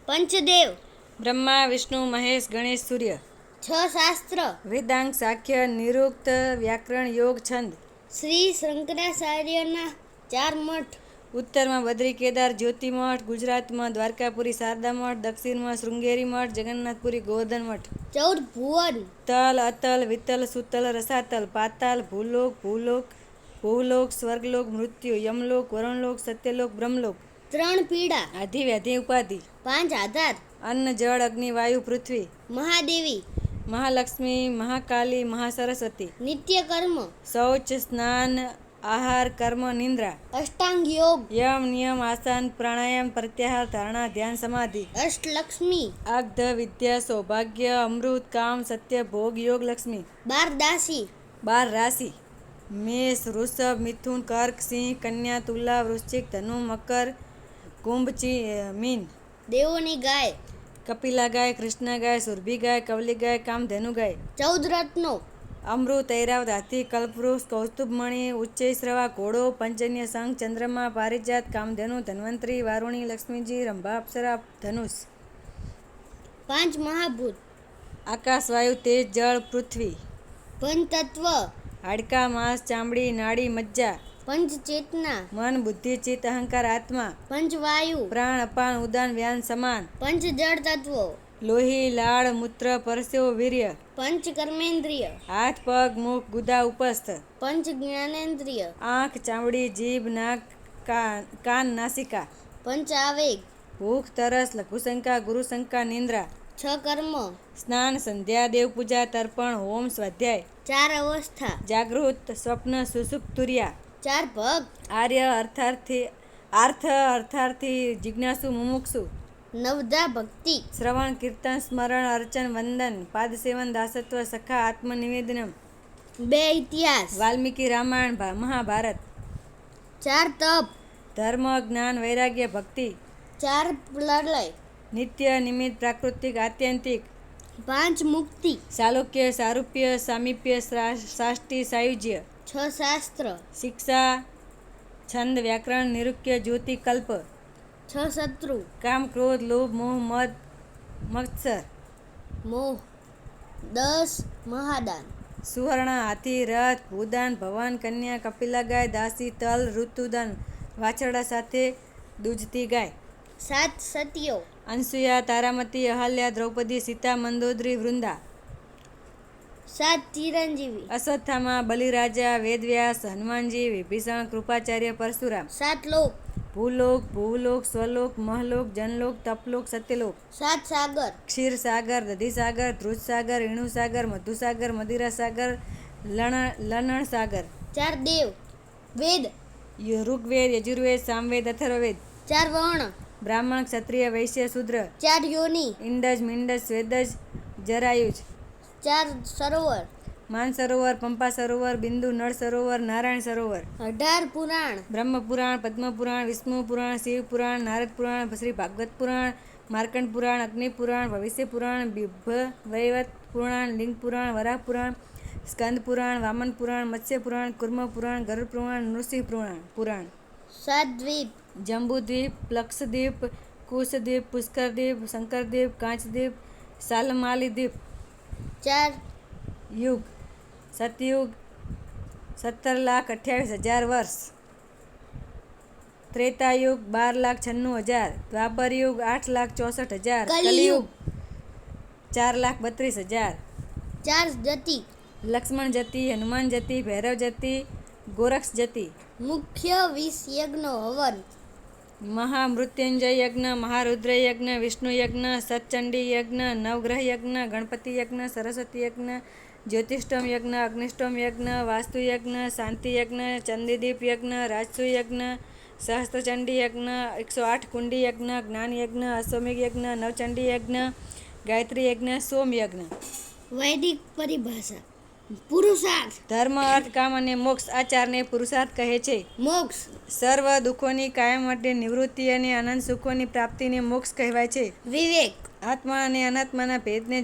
પંચદેવ, બ્રહ્મા વિષ્ણુ મહેશ ગણેશ સૂર્ય, 6 શાસ્ત્ર, વેદાંગ સાખ્ય નિરુક્ત વ્યાકરણ યોગ છંદ, શ્રી શંકરાચાર્યના 4 મઠ, ઉત્તરમાં બદ્રી કેદાર જ્યોતિ મઠ, ગુજરાતમાં દ્વારકાપુરી શારદા મઠ, દક્ષિણમાં શૃંગેરી મઠ, જગન્નાથપુરી ગોવર્ધન મઠ, 14 ભુવન, તલ અતલ વિતલ સુતલ રસાતલ, પાતાલ ભૂલોક ભૂલોક સ્વર્ગલોક મૃત્યુ યમલોક વરુણલોક સત્યલોક બ્રહ્મલોક, 3 પીડા, આધિ વ્યાધિ ઉપાધિ, 5 આધાર, અન્ન જળ અગ્નિ વાયુ પૃથ્વી, મહાદેવી, મહાલક્ષ્મી મહાકાલી મહાસરસ્વતી, નિત્ય કર્મ, શૌચ સ્નાન આહાર કર્મ નિંદ્રા, અષ્ટાંગ યોગ, યમ નિયમ આસન પ્રાણાયામ પ્રત્યાહાર ધારણા ધ્યાન સમાધિ, અષ્ટલક્ષ્મી, આગધ વિદ્યા સૌભાગ્ય અમૃત કામ સત્ય ભોગ યોગ લક્ષ્મી, 12 દાસી, 12 રાશિ મેષ વૃષભ મિથુન કર્ક સિંહ કન્યા તુલા વૃશ્ચિક ધનુ મકર કુંભ મીન, દેવોની ગાય, કપિલા ગાય કૃષ્ણ ગાય સુરભી ગાય કવલી ગાય કામધેનુ ગાય, 14 રત્નો, અમૃત ઐરાવત હાથી કલ્પવૃક્ષ કૌસ્તુભમણિ ઉચ્ચૈશ્રવા ઘોડો પંચન્ય શંખ ચંદ્રમા પારિજાત કામધેનુ ધન્વંતરી વારુણી લક્ષ્મીજી રંભા અપ્સરા ધનુષ, 5 મહાભૂત, આકાશ વાયુ તેજ જળ પૃથ્વી, પંચતત્વ, હાડકા માંસ ચામડી નાડી મજ્જા, પંચચેતના, મન બુદ્ધિ ચિત્ત અહંકાર આત્મા, પંચવાયુ, પ્રાણ અપાન ઉદાન વ્યાન સમાન, પંચ જળ તત્વો, લોહી લાળ મૂત્ર પરસેવો વીર્ય, પંચ કર્મેન્દ્રિય, હાથ પગ મુખ ગુદા ઉપસ્થ, પંચ જ્ઞાનેન્દ્રિય, આંખ ચામડી જીભ નાક કાન નાસિકા, પંચ આવેગ, ભૂખ તરસ લઘુશંકા ગુરુશંકા નિંદ્રા, 6 કર્મ, સ્નાન સંધ્યા દેવ પૂજા તર્પણ હોમ સ્વાધ્યાય, 4 અવસ્થા, જાગૃત સ્વપ્ન સુસુપ્ત તુર્યા, 4 ભગ, આર્ય અર્થાર્થી જિજ્ઞાસુ મુમુક્ષુ, નવધા ભક્તિ, શ્રવણ કીર્તન સ્મરણ અર્ચન વંદન પાદસેવન દાસત્વ સખા આત્મનિવેદનમ, 2 ઇતિહાસ, વાલ્મીકી રામાયણ મહાભારત, 4 તપ, ધર્મ જ્ઞાન વૈરાગ્ય ભક્તિ, 4 પ્રલય, નિત્ય નિમિત્ત પ્રાકૃતિક આત્યંતિક, 5 મુક્તિ, ચાલુક્ય સારૂપ્ય સામીપ્ય સાષ્ટિ સાયુજ્ય, 6 શાસ્ત્ર, શિક્ષા છંદ વ્યાકરણ નિરુક્ય જ્યોતિ કલ્પ, 6 શત્રુ, કામ ક્રોધ લોભ મોહ મદ મત્સર, મોહ, 10 મહાદાન, સુવર્ણ હાથી રથ ભૂદાન ભવાન કન્યા કપિલા ગાય દાસી તલ ઋતુદાન વાછરડા સાથે દૂજતી ગાય, 7 સતીઓ, અનસુયા તારામતી અહલ્યા દ્રૌપદી સીતા મંદોદરી વૃંદા, 7 ચિરંજીવી, અશ્વત્થામા બલિરાજા વેદવ્યાસ હનુમાનજી વિભીષણ કૃપાચાર્ય પરશુરામ, 7 લોક, ભૂલોક ભૂલોક સ્વલોક મહલોક જનલોક તપલોક સત્યલોક, 7 સાગર, ક્ષીર સાગર દધિસાગર ધ્રુજસાગર રેણુસાગર મધુસાગર મદિરા સાગર લણણ સાગર, 4 દેવ, વેદ, ઋગ્વેદ યજુર્વેદ સામવેદ અથર્વવેદ, 4 વર્ણ, બ્રાહ્મણ ક્ષત્રિય વૈશ્ય શૂદ્ર, 4 યોની, ઇંડજ મિંડજ સ્વેદજ જરાયુજ, 4 સરોવર, માનસરોવર પંપા સરોવર બિંદુ નળ સરોવર નારાયણ સરોવર, 18 પુરાણ, બ્રહ્મ પુરાણ પદ્મ પુરાણ વિષ્ણુ પુરાણ શિવ પુરાણ નારદ પુરાણ શ્રી ભાગવત પુરાણ માર્કંડ પુરાણ અગ્નિ પુરાણ ભવિષ્ય પુરાણ વૈવત પુરાણ લિંગ પુરાણ વરાહ પુરાણ સ્કંદ પુરાણ વામન પુરાણ મત્સ્ય પુરાણ કુર્મ પુરાણ ગરુડ પુરાણ નૃસિંહ પુરાણ, 7 દ્વીપ, જંબુદ્વીપ લક્ષદ્વીપ કુશદ્વીપ પુષ્કરદ્વીપ શંકરદ્વીપ કાંચદ્વીપ સાલમાલી દ્વીપ, 4 યુગ સતયુગ 17,28,000 વર્ષ, ત્રેતાયુગ 12,96,000, દ્વાપરયુગ 8,64,000, કલિયુગ 4,32,000, 4 જતી, લક્ષ્મણ જતી હનુમાન જતી ભૈરવ જતી ગોરક્ષ જતી, મુખ્ય 20 યજ્ઞો હવન, મહામૃત્યુંજય યજ્ઞ મહારુદ્ર યજ્ઞ વિષ્ણુ યજ્ઞ સતચંડી યજ્ઞ નવગ્રહ યજ્ઞ ગણપતિ યજ્ઞ સરસ્વતી યજ્ઞ જ્યોતિષ્ટમ યજ્ઞ અગ્નિષ્ટમ યજ્ઞ વાસ્તુ યજ્ઞ શાંતિ યજ્ઞ ચંદીદીપ યજ્ઞ રાજસુ યજ્ઞ સહસ્ત્રચંડી યજ્ઞ 108 કુંડી યજ્ઞ જ્ઞાન યજ્ઞ અશ્વમેઘ યજ્ઞ નવચંડી યજ્ઞ ગાયત્રી યજ્ઞ સોમ યજ્ઞ, વૈદિક પરિભાષા, પુરુષાર્થ, ધર્મ અર્થ કામ અને મોક્ષ આ ચારને પુરુષાર્થ કહે છે. મોક્ષ, સર્વ દુઃખોની કાયમ માટે નિવૃત્તિ અને અનંત સુખોની પ્રાપ્તિને મોક્ષ કહેવાય છે. વિવેક, આત્મા અને અનાત્માના ભેદને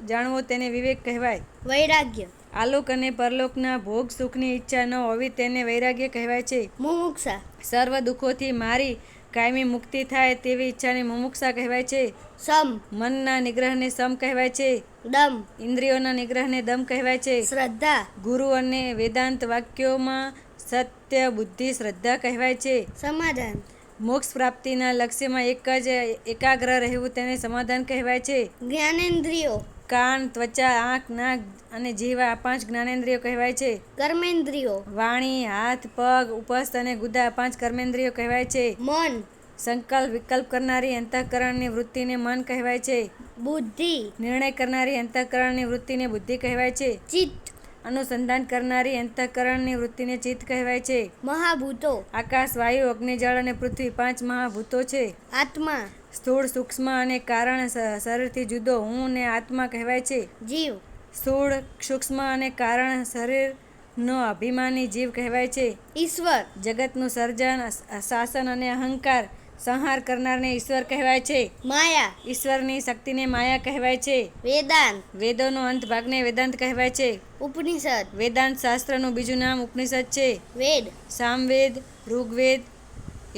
જાણવો તેને વિવેક કહેવાય. વૈરાગ્ય, આલોક અને પરલોકના ભોગ સુખની ઈચ્છા ન હોવી તેને વૈરાગ્ય કહેવાય છે. મુમુક્ષા, સર્વ દુઃખોથી મારી કાયમી મુક્તિ થાય તેવી ઈચ્છાને મુમુક્ષા કહેવાય છે. સમ, મનના નિગ્રહને સમ કહેવાય છે. દમ, ઇન્દ્રિયોના નિગ્રહને દમ કહેવાય છે. શ્રદ્ધા, ગુરુ અને વેદાંત વાક્યોમાં સત્ય, બુદ્ધિ, શ્રદ્ધા કહેવાય છે. સમાધાન, મોક્ષ પ્રાપ્તિના લક્ષ્યમાં એક જ એકાગ્ર રહેવું તેને સમાધાન કહેવાય છે. જ્ઞાનેન્દ્રિયો, કાન, ત્વચા, આંખ, નાક અને જીવા આ 5 જ્ઞાનેન્દ્રિયો કહેવાય છે. કર્મેન્દ્રિયો, વાણી, હાથ, પગ, ઉપસ્થ અને ગુદા 5 કર્મેન્દ્રિયો કહેવાય છે. મન, સંકલ્પ વિકલ્પ કરનારી અંતઃકરણની વૃત્તિને મન કહેવાય છે. બુદ્ધિ, નિર્ણય કરનારી અંતઃકરણની વૃત્તિને બુદ્ધિ કહેવાય છે. ચિત્ત, અનુસંધાન કરનારી અંતઃકરણની વૃત્તિને ચિત્ત કહેવાય છે. મહાભૂતો, આકાશ, વાયુ, અગ્નિ, જળ અને પૃથ્વી 5 મહાભૂતો છે. આત્મા, સ્થૂળ, સૂક્ષ્મ અને કારણ શરીરથી જુદો હું ને આત્મા કહેવાય છે. જીવ, સ્થૂળ, સૂક્ષ્મ અને કારણ શરીરનો અભિમાની જીવ કહેવાય છે. ઈશ્વર, જગતનું સર્જન, શાસન અને અહંકાર સંહાર કરનારને ઈશ્વર કહેવાય છે. માયા, ઈશ્વરની શક્તિને માયા કહેવાય છે. વેદાંત, વેદોનો અંત ભાગને વેદાંત કહેવાય છે. ઉપનિષદ, વેદાંત શાસ્ત્રનું બીજું નામ ઉપનિષદ છે. વેદ, સામવેદ, ઋગ્વેદ,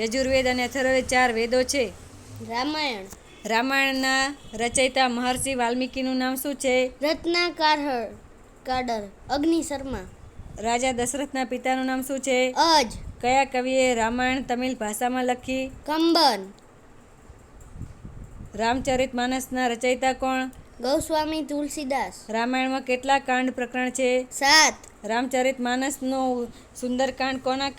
યજુર્વેદ અને અથર્વવેદ 4 વેદો છે. રામાયણ, રામાયણના રચયિતા મહર્ષિ વાલ્મીકીનું નામ શું છે? રત્નાકર કાડર, અગ્નિ શર્મા, રાજા દશરથના પિતાનું નામ શું છે? અજ, કયા કવિએ રામાયણ તમિલ ભાષામાં લખી? કંબન, રામચરિતમાનસના રચયિતા કોણ? ગૌસ્વામી તુલસીદાસ, રામાયણમાં કેટલા કાંડ પ્રકરણ છે? 7, રામચરિતમાનસનો સુંદરકાંડ કોના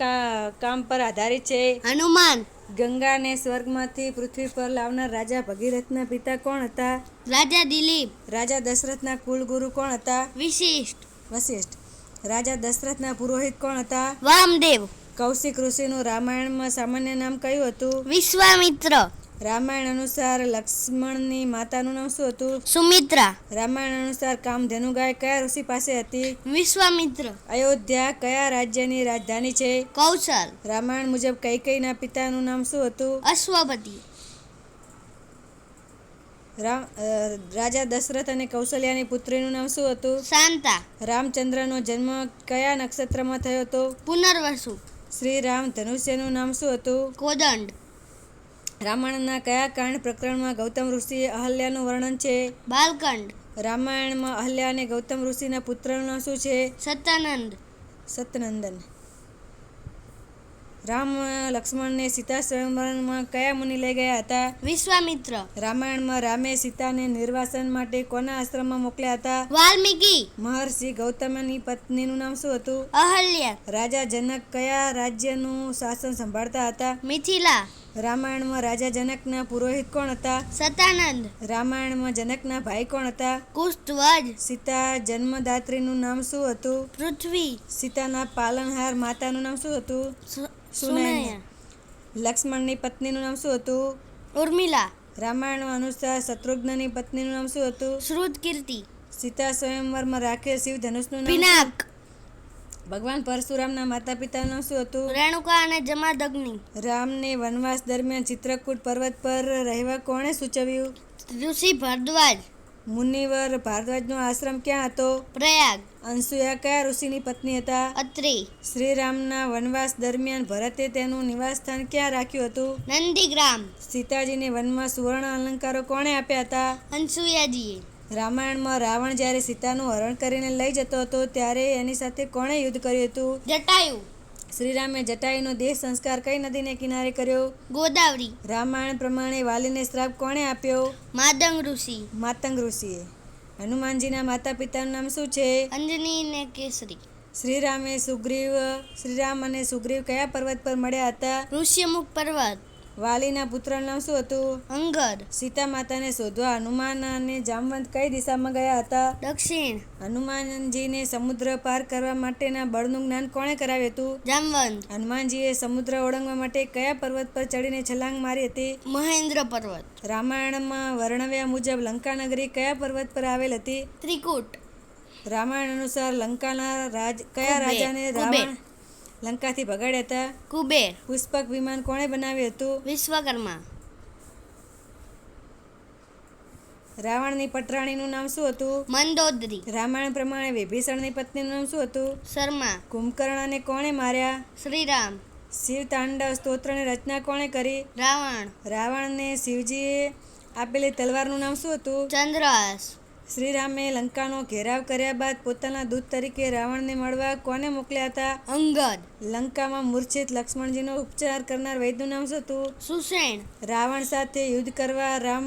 કામ પર આધારિત છે? હનુમાન, ગંગાને સ્વર્ગમાંથી પૃથ્વી પર લાવનાર રાજા ભગીરથના પિતા કોણ હતા? રાજા દિલીપ, રાજા દશરથના કુલગુરુ કોણ હતા? વશિષ્ઠ, રાજા દશરથના પુરોહિત કોણ હતા? વામદેવ, કૌશિક ઋષિનું રામાયણમાં સામાન્ય નામ કયું હતું? વિશ્વામિત્ર, રામાયણ અનુસાર લક્ષ્મણની માતાનું નામ શું હતું? સુમિત્રા, રામાયણ અનુસાર કામધેનુ ગાય કયા ઋષિ પાસે હતી? વિશ્વામિત્ર, અયોધ્યા કયા રાજ્યની રાજધાની છે? કૌશલ, રામાયણ મુજબ કૈકેયીના પિતાનું નામ શું હતું? અશ્વપતિ, રાજા દશરથ અને કૌશલ્યાની પુત્રીનું નામ શું હતું? શાંતા, રામચંદ્રનો જન્મ કયા નક્ષત્રમાં થયો હતો? પુનર્વસુ, શ્રી રામ ધનુષ્યનું નામ શું હતું? કોદંડ, રામાયણના કયા કાંડ પ્રકરણમાં ગૌતમ ઋષિએ અહલ્યાનું વર્ણન છે? બાલકંડ, રામાયણમાં અહલ્યા અને ગૌતમ ઋષિના પુત્રનું નામ શું છે? સતનંદન. રામ લક્ષ્મણને સીતા સ્વયંવરમાં કયા મુનિ લઈ ગયા હતા? વિશ્વામિત્ર, રામાયણમાં રામે સીતાને નિર્વાસન માટે કોના આશ્રમમાં મોકલ્યા હતા? વાલ્મીકી, મહર્ષિ ગૌતમની પત્નીનું નામ શું હતું? અહલ્યા, રાજા જનક કયા રાજ્યનું શાસન સંભાળતા હતા? મિથિલા, રામાયણમાં રાજા જનકના પુરોહિત કોણ હતા? સતાનંદ, રામાયણમાં જનકના ભાઈ કોણ હતા? કુસ્તવજ, સીતા જન્મદાત્રીનું નામ શું હતું? પૃથ્વી, સીતાના પાલનહાર માતાનું નામ શું હતું? સુનયના, લક્ષ્મણની પત્નીનું નામ શું હતું? ઉર્મિલા, રામાયણ અનુસાર શત્રુઘ્નની પત્નીનું નામ શું હતું? શ્રુતકીર્તિ, સીતા સ્વયંવરમાં રાખેલ શિવ ધનુષનું નામ પિનાક, ભગવાન પરશુરામના માતા પિતાનું નામ શું હતું? રેણુકા અને જમાદગ્નિ, રામને વનવાસ દરમિયાન ચિત્રકૂટ પર્વત પર રહેવા કોણે સૂચવ્યું? ઋષિ ભરદ્વાજ, મુનિવર ભારદ્વાજનો આશ્રમ ક્યાં હતો? પ્રયાગ, અંસુયા કયા ઋષિની પત્ની હતા? અત્રિ, શ્રીરામના વનવાસ દરમિયાન ભરતે તેનું નિવાસસ્થાન ક્યાં રાખ્યું હતું? નંદીગ્રામ, સીતાજીને વનમાં સુવર્ણ અલંકારો કોણે આપ્યા હતા? અંસુયાજીએ, રામાયણમાં રાવણ જ્યારે સીતાનું હરણ કરીને લઈ જતો હતો ત્યારે એની સાથે કોણે યુદ્ધ કર્યું હતું? જટાયુ, શ્રીરામે જટાયુનો દેહ સંસ્કાર કઈ નદીને કિનારે કર્યો? ગોદાવરી, રામાયણ પ્રમાણે વાલીને શ્રાપ કોણે આપ્યો? માતંગ ઋષિએ. હનુમાનજીના માતા પિતાનું નામ શું છે? અંજની ને કેસરી. શ્રીરામ અને સુગ્રીવ કયા પર્વત પર મળ્યા હતા? ઋષ્યમુખ પર્વત. વાલીના પુત્રનું નામ શું હતું? અંગદ. સીતા માતાને શોધવા હનુમાન અને જામવંત કઈ દિશામાં ગયા હતા? દક્ષિણ. હનુમાનજીને સમુદ્ર પાર કરવા માટેના બળનું જ્ઞાન કોણે કરાવ્યું હતું? જામવંત. હનુમાનજીએ સમુદ્ર ઓળંગવા માટે કયા પર્વત પર ચડીને છલાંગ મારી હતી? મહેન્દ્ર પર્વત. રામાયણમાં વર્ણવ્યા મુજબ લંકાનગરી કયા પર્વત પર આવેલ હતી? ત્રિકૂટ. રામાયણ અનુસાર લંકાના કયા રાજાને રાવણ લંકાથી ભગાડ્યા હતા? કુબેર. પુષ્પક વિમાન કોણે બનાવ્યું હતું? વિશ્વકર્મા. રાવણની પટરાણીનું નામ શું હતું? મંદોદરી. રામાયણ પ્રમાણે વિભીષણની પત્નીનું નામ શું હતું? શર્મા. કુંભકર્ણને કોણે માર્યા? શ્રીરામ. શિવ તાંડવ સ્તોત્રની રચના કોણે કરી? રાવણ. રાવણને શિવજીએ આપેલી તલવારનું નામ શું હતું? ચંદ્રહાસ. શ્રીરામે લંકાનો ઘેરાવ કર્યા બાદ પોતાના દૂત તરીકે રાવણને મળવા કોને મોકલ્યા હતા? અંગદ. લંકામાં મૂર્છિત લક્ષ્મણજીનો ઉપચાર કરનાર વૈદ્યનું નામ શું હતું? સુષેણ. રાવણ સાથે યુદ્ધ કરવા રામ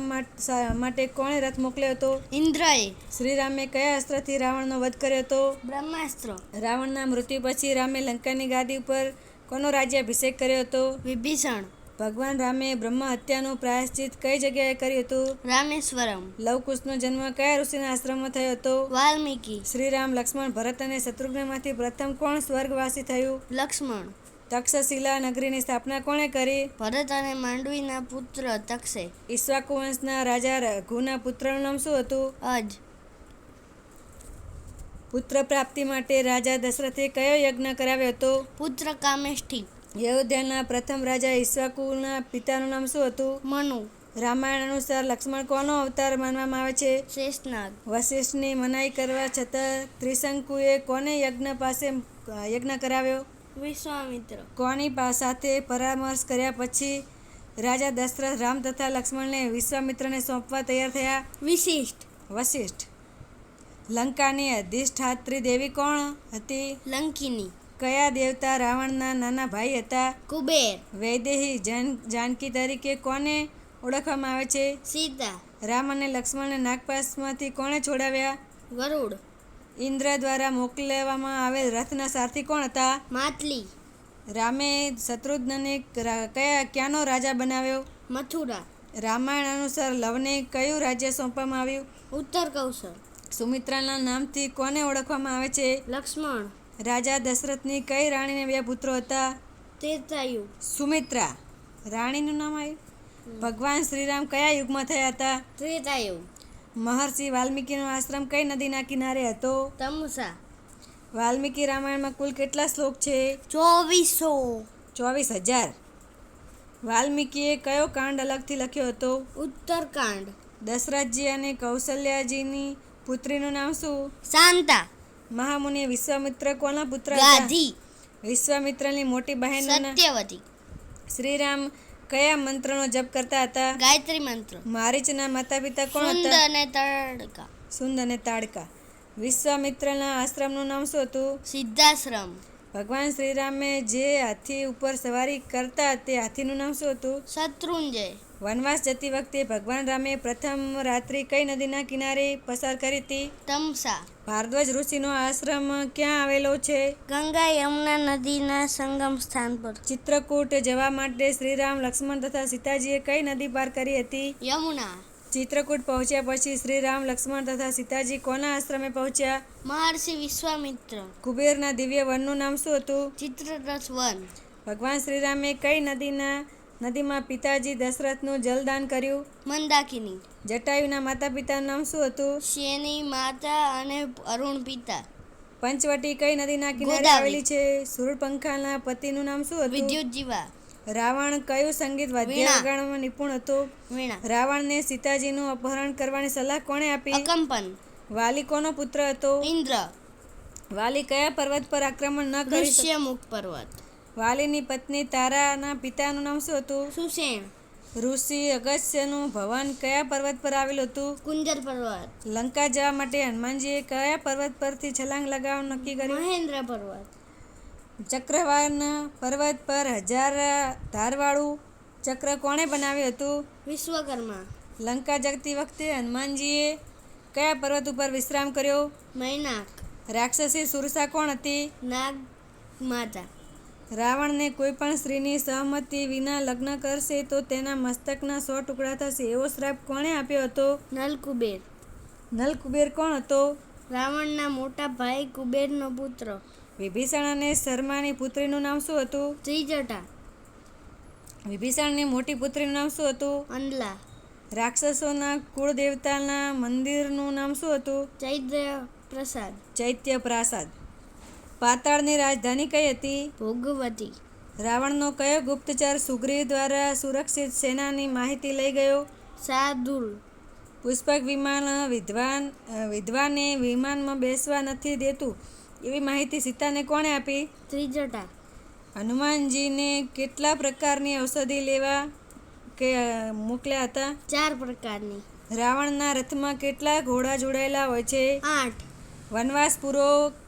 માટે કોણે રથ મોકલ્યો હતો? ઇન્દ્રએ. શ્રીરામે કયા અસ્ત્રથી રાવણનો વધ કર્યો હતો? બ્રહ્માસ્ત્ર. રાવણના મૃત્યુ પછી રામે લંકાની ગાદી ઉપર કોનો રાજ્યાભિષેક કર્યો હતો? વિભીષણ. ભગવાન રામે બ્રહ્મ હત્યાનું પ્રાયશ્ચિત કઈ જગ્યાએ કર્યું હતું? રામેશ્વરમ. લવકુશનો જન્મ કયા ઋષિના આશ્રમમાં થયો હતો? વાલ્મીકી. શ્રીરામ, લક્ષ્મણ, ભરત અને શત્રુઘ્નમાંથી પ્રથમ કોણ સ્વર્ગવાસી થયું? લક્ષ્મણ. તક્ષશિલા નગરીની સ્થાપના કોણે કરી? ભરત અને માંડવીના પુત્ર તક્ષે. ઈક્ષ્વાકુ વંશના રાજા રઘુના પુત્રનું નામ શું હતું? અજ. પુત્ર પ્રાપ્તિ માટે રાજા દશરથે કયો યજ્ઞ કરાવ્યો હતો? પુત્ર કામેષ્ઠી. અયોધ્યાના પ્રથમ રાજા ઈક્ષ્વાકુના પિતાનું નામ શું હતું? મનુ. રામાયણ અનુસાર લક્ષ્મણ કોનો અવતાર માનવામાં આવે છે? શેષનાગ. વશિષ્ઠની મનાઈ કરવા છતાં ત્રિશંકુએ કોને યજ્ઞ કરાવ્યો? વિશ્વામિત્ર. કોની સાથે પરામર્શ કર્યા પછી રાજા દશરથ રામ તથા લક્ષ્મણને વિશ્વામિત્રને સોંપવા તૈયાર થયા? વશિષ્ઠ. લંકાની અધિષ્ઠાત્રી દેવી કોણ હતી? લંકિની. કયા દેવતા રાવણના નાના ભાઈ હતા? કુબેર. વૈદેહી જાનકી તરીકે કોને ઓળખવામાં આવે છે? સીતા. રામ અને લક્ષ્મણને નાગપાશમાંથી કોણે છોડાવ્યા? ગરુડ. ઇન્દ્ર દ્વારા મોકલવામાં આવેલ રથના સારથી કોણ હતા? માટલી. રામે શત્રુઘ્નને ક્યાંનો રાજા બનાવ્યો? મથુરા. રામાયણ અનુસાર લવને કયું રાજ્ય સોંપવામાં આવ્યું? ઉત્તર કૌશલ. સુમિત્રાના નામથી કોને ઓળખવામાં આવે છે? લક્ષ્મણ. રાજા દશરથની કઈ રાણીને 2 પુત્રો હતા? તેતાયુ. સુમિત્રા. રાણીનું નામ આવ્યું. ભગવાન શ્રીરામ કયા યુગમાં થયા હતા? ત્રેતાયુ. મહર્ષિ વાલ્મીકીનો આશ્રમ કઈ નદીના કિનારે હતો? તમસા. વાલ્મીકી રામાયણમાં કુલ કેટલા શ્લોક છે? 2400. 24,000. વાલ્મીકીએ કયો કાંડ અલગથી લખ્યો હતો? ઉત્તરકાંડ. દશરથજી અને કૌશલ્યાજીની પુત્રીનું નામ શું? શાંતા. મહામુનિ વિશ્વામિત્ર કોના પુત્ર હતા? ગાધી. વિશ્વામિત્રની મોટી બહેનનું નામ? સત્યવતી. શ્રીરામ કયા મંત્રનો જપ કરતા હતા? ગાયત્રી મંત્ર. મારીચના માતા પિતા કોણ સુંદ હતા? અને તડકા. સુંદ અને તાડકા. વિશ્વામિત્રના આશ્રમનું નામ શું હતું? સિદ્ધાશ્રમ. ભગવાન શ્રીરામે જે હાથી ઉપર સવારી કરતા તે હાથીનું નામ શું હતું? શત્રુંજય. વનવાસ જતી વખતે ભગવાન રામે પ્રથમ રાત્રિ કઈ નદીના કિનારે પસાર કરી હતી? તમસા. ભારદ્વાજ ઋષિનો આશ્રમ ક્યાં આવેલો છે? ગંગા યમુના નદીના સંગમ સ્થાન પર. ચિત્રકૂટ જવા માટે શ્રીરામ, લક્ષ્મણ તથા સીતાજીએ કઈ નદી પાર કરી હતી? યમુના. ચિત્રકૂટ પહોંચ્યા પછી શ્રીરામ, લક્ષ્મણ તથા સીતાજી કોના આશ્રમે પહોંચ્યા? મહર્ષિ વિશ્વામિત્ર. કુબેરના દિવ્ય વનનું નામ શું હતું? ચિત્રરથ વન. ભગવાન શ્રીરામે કઈ નદીમાં પિતાજી દશરથનું જલદાન કર્યું? મંદાકિની. જટાયુના માતા પિતાનું નામ શું હતું? શેની માતા અને અરુણ પિતા. પંચવટી કઈ નદીના કિનારે ગોદાવરી. આવેલી છે? સુરપંખાના પતિનું નામ શું હતું? વિદ્યુત જીવા. રાવણ કયું સંગીત વાદ્ય વીણા. વગાડવામાં નિપુણ હતો? વીણા. રાવણને સીતાજીનું અપહરણ કરવાની સલાહ કોણે આપી? અકંપન. વાલી કોનો પુત્ર હતો? ઇન્દ્ર. વાલી કયા પર્વત પર આક્રમણ ન કરી શક્યો? ઋષ્યમુખ પર્વત. વાલીની પત્ની તારાના પિતાનું નામ શું હતું? સુષેણ. ઋષિ અગસ્ત્યનું ભવન કયા પર્વત પર આવેલું હતું? કુંજર પર્વત. લંકા જવા માટે હનુમાનજીએ કયા પર્વત પરથી છલાંગ લગાવવાનું નક્કી કર્યું? મહેન્દ્ર પર્વત. ચક્રવાન પર્વત પર 1000 ધારવાળું ચક્ર કોણે બનાવ્યું હતું? વિશ્વકર્મા. લંકા જતી વખતે હનુમાનજીએ કયા પર્વત ઉપર વિશ્રામ કર્યો? મૈનાક. રાક્ષસી સુરસા કોણ હતી? નાગ માતા. રાવણને કોઈ પણ સ્ત્રીની સહમતિ વિના લગ્ન કરશે તો તેના મસ્તકના 100 ટુકડા થશે એવો શ્રાપ કોણે આપ્યો હતો? નલકુબેર. નલકુબેર કોણ હતો? રાવણના મોટા ભાઈ કુબેરનો પુત્ર. વિભીષણ અને શર્માની પુત્રીનું નામ શું હતું? ત્રિજટા. વિભીષણની મોટી પુત્રીનું નામ શું હતું? અંડલા. રાક્ષસોના કુળદેવતાના મંદિરનું નામ શું હતું? ચૈત્ય પ્રસાદ. ચૈત્ય પ્રાસાદ. પાતાળની રાજધાની કઈ હતી? ભોગવતી. રાવણનો કયો ગુપ્તચર સુગ્રીવ દ્વારા સુરક્ષિત સેનાની માહિતી લઈ ગયો? શાર્દુલ. પુષ્પક વિમાન વિદ્વાને વિમાનમાં બેસવા નથી દેતું એવી માહિતી સીતાને કોણે આપી? ત્રિજટા. હનુમાનજીને કેટલા પ્રકારની ઔષધિ લેવા મોકલ્યા હતા? 4 પ્રકારની. રાવણના રથમાં કેટલા ઘોડા જોડાયેલા હોય છે? 8. વનવાસ પૂરો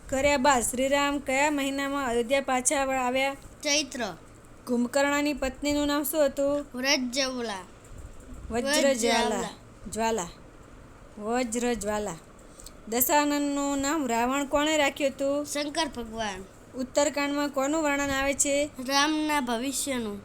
કર્યા બાદ શ્રીરામ કયા મહિનામાં અયોધ્યા પાછા આવ્યા? ચૈત્ર. કુંભકર્ણની પત્નીનું નામ શું હતું? વ્રજજવલા. વજ્રજ્વાલા. દશાનનનું નામ રાવણ કોણે રાખ્યું હતું? શંકર ભગવાન. ઉત્તરકાંડમાં કોનું વર્ણન આવે છે? રામના ભવિષ્યનું.